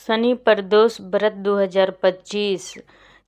शनि प्रदोष व्रत 2025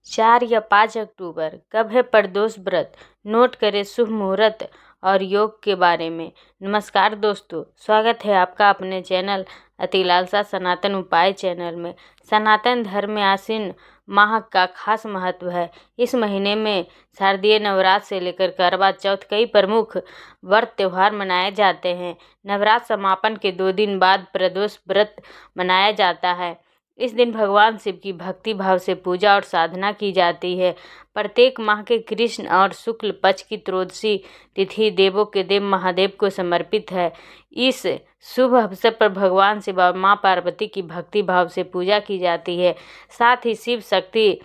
4 या 5 अक्टूबर। कब है प्रदोष व्रत? नोट करें शुभ मुहूर्त और योग के बारे में। नमस्कार दोस्तों, स्वागत है आपका अपने चैनल अतिलालसा सनातन उपाय चैनल में। सनातन धर्म में आश्विन माह का खास महत्व है। इस महीने में शारदीय नवरात्र से लेकर करवा चौथ कई प्रमुख व्रत त्योहार मनाए जाते हैं। नवरात्र समापन के 2 दिन बाद प्रदोष व्रत मनाया जाता है। इस दिन भगवान शिव की भक्ति भाव से पूजा और साधना की जाती है। प्रत्येक माह के कृष्ण और शुक्ल पक्ष की त्रयोदशी तिथि देवों के देव महादेव को समर्पित है। इस शुभ अवसर पर भगवान शिव और मां पार्वती की भक्ति भाव से पूजा की जाती है। साथ ही शिव शक्ति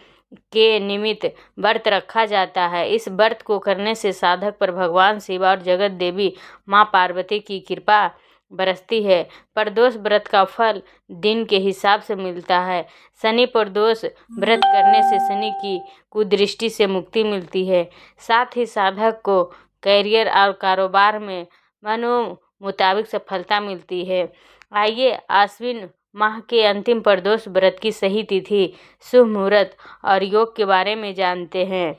के निमित्त व्रत रखा जाता है। इस व्रत को करने से साधक पर भगवान शिव और जगत देवी मां पार्वती की कृपा बरसती है। प्रदोष व्रत का फल दिन के हिसाब से मिलता है। शनि प्रदोष व्रत करने से शनि की कुदृष्टि से मुक्ति मिलती है। साथ ही साधक को करियर और कारोबार में मनो मुताबिक सफलता मिलती है। आइए आश्विन माह के अंतिम प्रदोष व्रत की सही तिथि, शुभ मुहूर्त और योग के बारे में जानते हैं।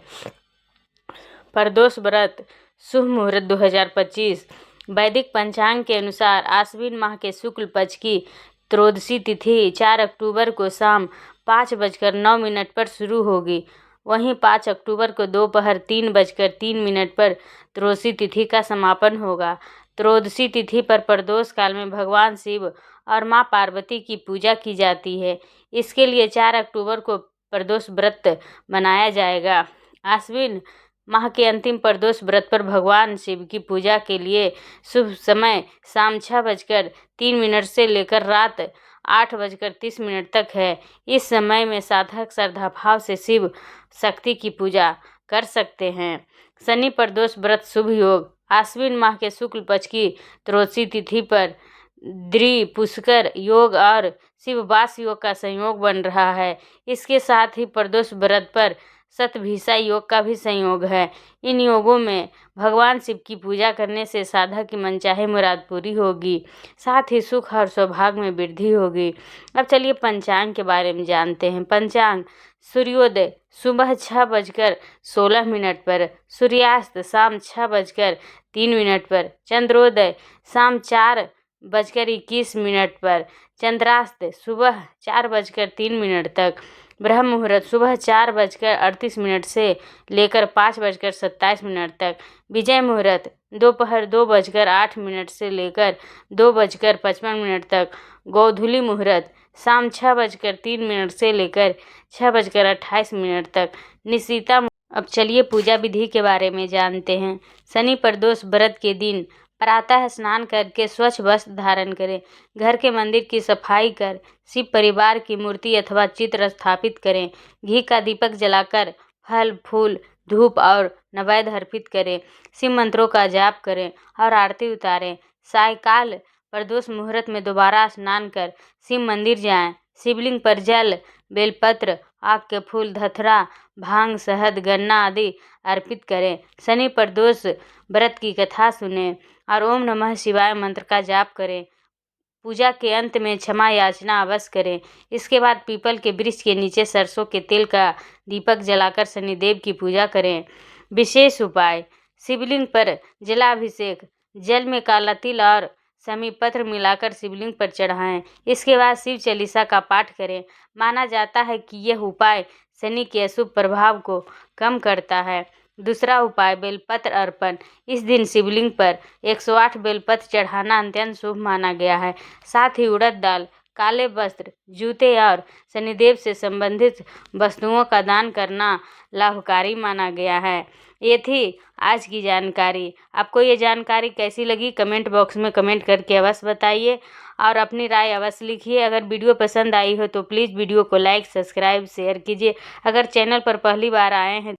प्रदोष व्रत शुभ मुहूर्त 2025 वैदिक पंचांग के अनुसार आश्विन माह के शुक्ल पक्ष की त्रयोदशी तिथि 4 अक्टूबर को शाम 5:09 पर शुरू होगी। वहीं 5 अक्टूबर को दोपहर 3:03 पर त्रयोदशी तिथि का समापन होगा। त्रयोदशी तिथि पर प्रदोष काल में भगवान शिव और मां पार्वती की पूजा की जाती है। इसके लिए 4 अक्टूबर को प्रदोष व्रत मनाया जाएगा। आश्विन माह के अंतिम प्रदोष व्रत पर भगवान शिव की पूजा के लिए शुभ समय शाम 6:03 से लेकर रात 8:30 तक है। इस समय में साधक श्रद्धाभाव से शिव शक्ति की पूजा कर सकते हैं। शनि प्रदोष व्रत शुभ योग आश्विन माह के शुक्ल पक्ष की त्रयोदशी तिथि पर द्विपुष्कर योग और शिववास योग का संयोग बन रहा है। इसके साथ ही प्रदोष व्रत पर शतभिषा योग का भी संयोग है। इन योगों में भगवान शिव की पूजा करने से साधक की मनचाही मुराद पूरी होगी। साथ ही सुख और सौभाग्य में वृद्धि होगी। अब चलिए पंचांग के बारे में जानते हैं। पंचांग सूर्योदय सुबह 6:16 पर, सूर्यास्त शाम 6:03 पर, चंद्रोदय शाम 4:21 पर, चंद्रास्त सुबह 4:03 तक, ब्रह्म मुहूर्त सुबह 4:38 से लेकर 5:27 तक, विजय मुहूर्त दोपहर 2:08 से लेकर 2:55 तक, गोधूली मुहूर्त शाम 6:03 से लेकर 6:28 तक, निशीता। अब चलिए पूजा विधि के बारे में जानते हैं। शनि प्रदोष व्रत के दिन प्रातः स्नान करके स्वच्छ वस्त्र धारण करें। घर के मंदिर की सफाई कर शिव परिवार की मूर्ति अथवा चित्र स्थापित करें। घी का दीपक जलाकर फल फूल धूप और नैवेद्य अर्पित करें। शिव मंत्रों का जाप करें और आरती उतारें। सायकाल प्रदोष मुहूर्त में दोबारा स्नान कर शिव मंदिर जाएं। शिवलिंग पर जल, बेलपत्र, आक के फूल, धतूरा, भांग, शहद, गन्ना आदि अर्पित करें। शनि प्रदोष व्रत की कथा सुनें और ओम नमः शिवाय मंत्र का जाप करें। पूजा के अंत में क्षमा याचना अवश्य करें। इसके बाद पीपल के वृक्ष के नीचे सरसों के तेल का दीपक जलाकर शनिदेव की पूजा करें। विशेष उपाय शिवलिंग पर जलाभिषेक, जल में काला तिल और समी पत्र मिलाकर शिवलिंग पर चढ़ाएं। इसके बाद शिव चालीसा का पाठ करें। माना जाता है कि यह उपाय शनि के अशुभ प्रभाव को कम करता है। दूसरा उपाय बेलपत्र अर्पण। इस दिन शिवलिंग पर 108 बेलपत्र चढ़ाना अत्यंत शुभ माना गया है। साथ ही उड़द दाल, काले वस्त्र, जूते और शनिदेव से संबंधित वस्तुओं का दान करना लाभकारी माना गया है। ये थी आज की जानकारी। आपको ये जानकारी कैसी लगी कमेंट बॉक्स में कमेंट करके अवश्य बताइए और अपनी राय अवश्य लिखिए। अगर वीडियो पसंद आई हो तो प्लीज़ वीडियो को लाइक, सब्सक्राइब, शेयर कीजिए। अगर चैनल पर पहली बार आए हैं